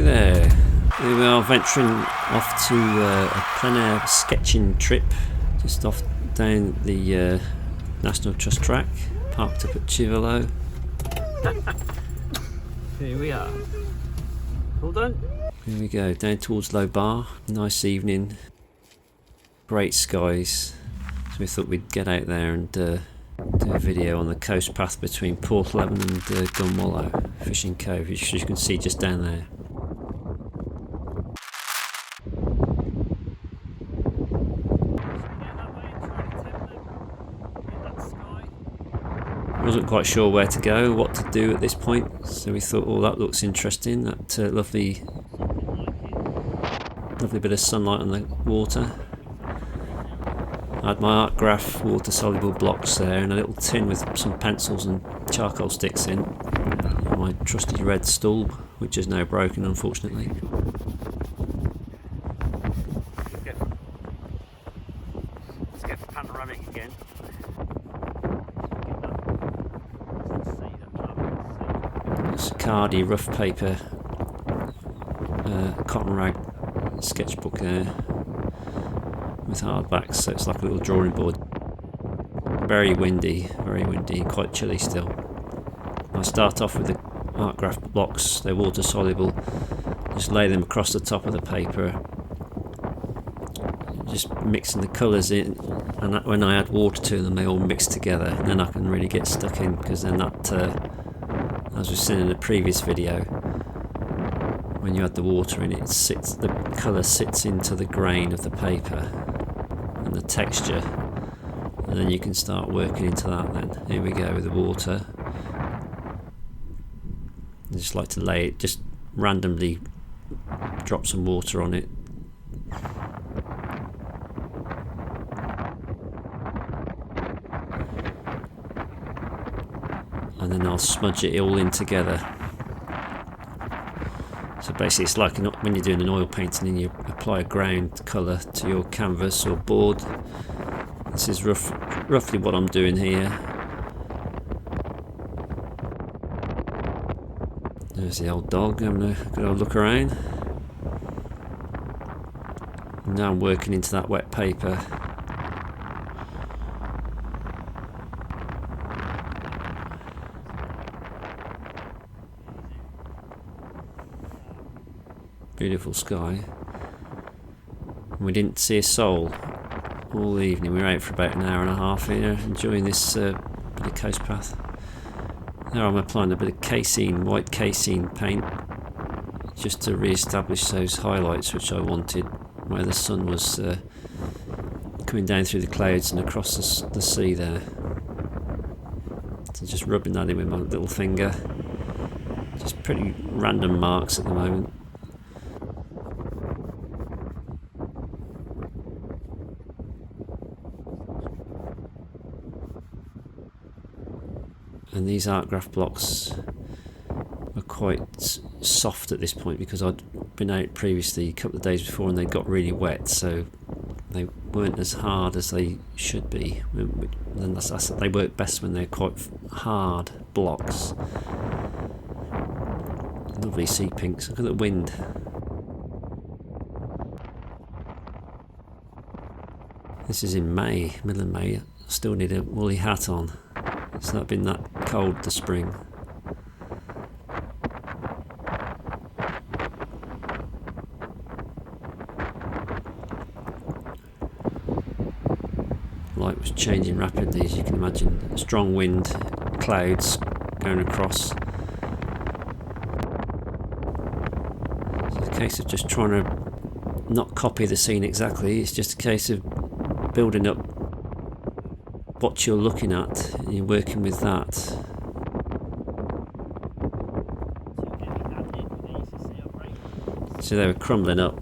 Hi there, we are venturing off to a plein air sketching trip just off down the National Trust track, parked up at Chivolo. Here we are. All done? Here we go, down towards Loe Bar. Nice evening, great skies. So we thought we'd get out there and do a video on the coast path between Porthleven and Cornwall Fishing Cove, which you can see just down there. Wasn't quite sure where to go, what to do at this point, so we thought, oh, that looks interesting, that lovely bit of sunlight on the water. I had my Art Graf water soluble blocks there and a little tin with some pencils and charcoal sticks in. My trusty red stool, which is now broken unfortunately. Let's get panoramic again. It's a Khadi rough paper cotton rag sketchbook there with hardbacks, so it's like a little drawing board. Very windy, quite chilly still. I start off with the Art Graf blocks, they're water soluble, just lay them across the top of the paper, just mixing the colours in, and that, when I add water to them they all mix together, and then I can really get stuck in, because then that, as we've seen in the previous video, when you add the water in, the colour sits into the grain of the paper and the texture, and then you can start working into that then. Here we go with the water. I just like to lay it, just randomly drop some water on it. And then I'll smudge it all in together. So basically it's like when you're doing an oil painting and you apply a ground colour to your canvas or board. This is roughly what I'm doing here. There's the old dog having a good old look around. And now I'm working into that wet paper. Beautiful sky. And we didn't see a soul all evening. We were out for about an hour and a half here, enjoying this bit of coast path. There I'm applying a bit of casein, white casein paint, just to re-establish those highlights which I wanted, where the sun was coming down through the clouds and across the sea there. So just rubbing that in with my little finger. Just pretty random marks at the moment. And these Art Graf blocks were quite soft at this point, because I'd been out previously a couple of days before and they got really wet, so they weren't as hard as they should be. And they work best when they're quite hard blocks. Lovely sea pinks. Look at the wind. This is in May, middle of May. I still need a woolly hat on. It's not been that cold this spring. Light was changing rapidly, as you can imagine. Strong wind, clouds going across. So it's a case of just trying to not copy the scene exactly. It's just a case of building up what you're looking at and you're working with that. So they were crumbling up.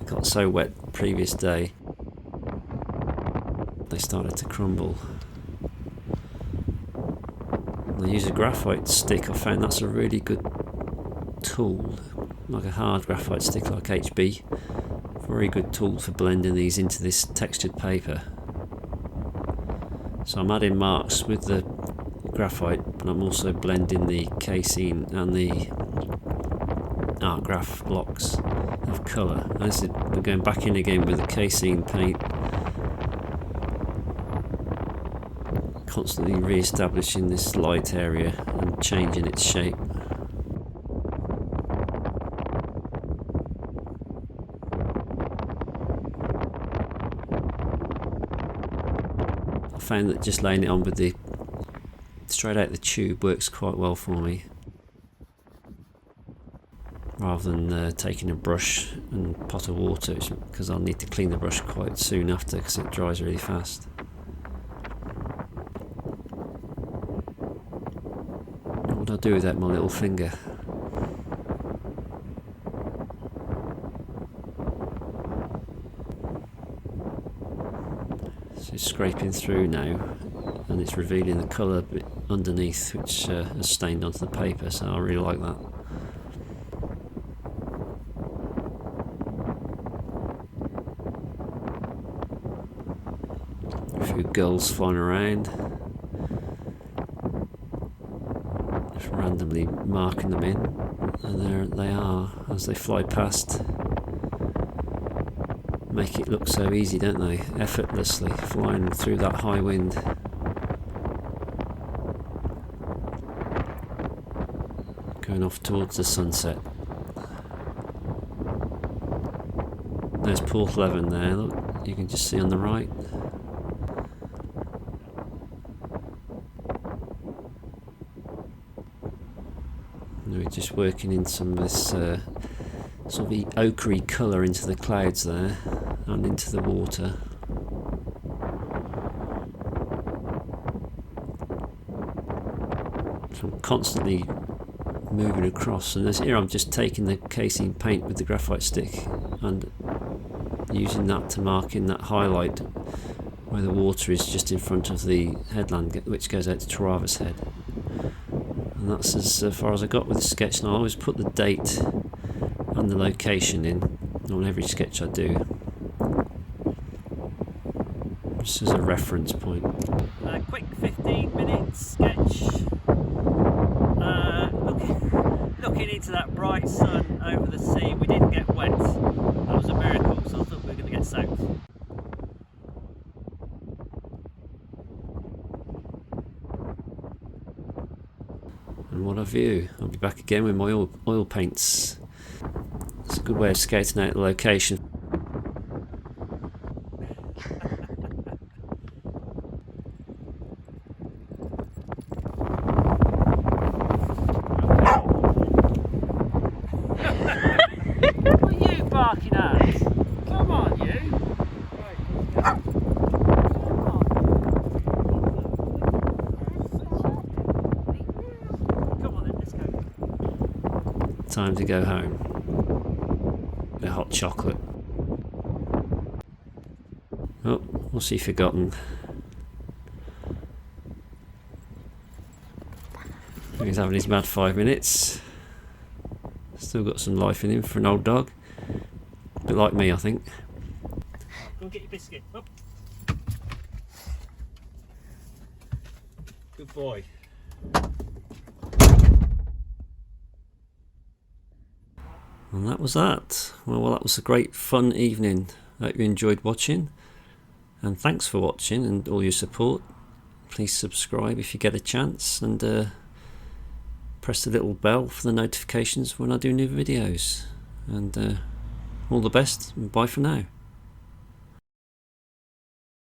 It got so wet the previous day they started to crumble. And I use a graphite stick. I found that's a really good tool, like a hard graphite stick like HB. Very good tool for blending these into this textured paper. So I'm adding marks with the graphite, but I'm also blending the casing and the Art Graf blocks of colour. We're going back in again with the casing paint, constantly re-establishing this light area and changing its shape. I found that just laying it on with the straight out the tube works quite well for me, rather than taking a brush and pot of water, because I'll need to clean the brush quite soon after because it dries really fast. What would I do without my little finger? So it's scraping through now, and it's revealing the colour bit underneath, which has stained onto the paper, so I really like that. A few gulls flying around, just randomly marking them in, and there they are as they fly past. Make it look so easy, don't they? Effortlessly flying through that high wind. Going off towards the sunset. There's Porthleven there, look, you can just see on the right. And we're just working in some of this sort of ochre colour into the clouds there and into the water. So I'm constantly moving across, and here I'm just taking the casing paint with the graphite stick and using that to mark in that highlight where the water is just in front of the headland, which goes out to Travis Head. And that's as far as I got with the sketch. And I always put the date and the location in on every sketch I do, just as a reference point. A quick 15-minute sketch. Looking into that bright sun over the sea. We didn't get wet. That was a miracle, so I thought we were going to get soaked. And what a view. I'll be back again with my oil paints. It's a good way of scouting out the location. What are you barking at? Come on, you. Come on then, let's go. Time to go home. The hot chocolate. Oh, what's he forgotten? He's having his mad 5 minutes. Still got some life in him for an old dog. A bit like me, I think. Go and get your biscuit. Up. Good boy. And that was that. Well, that was a great fun evening. I hope you enjoyed watching. And thanks for watching and all your support. Please subscribe if you get a chance, and press the little bell for the notifications when I do new videos. And all the best, and bye for now.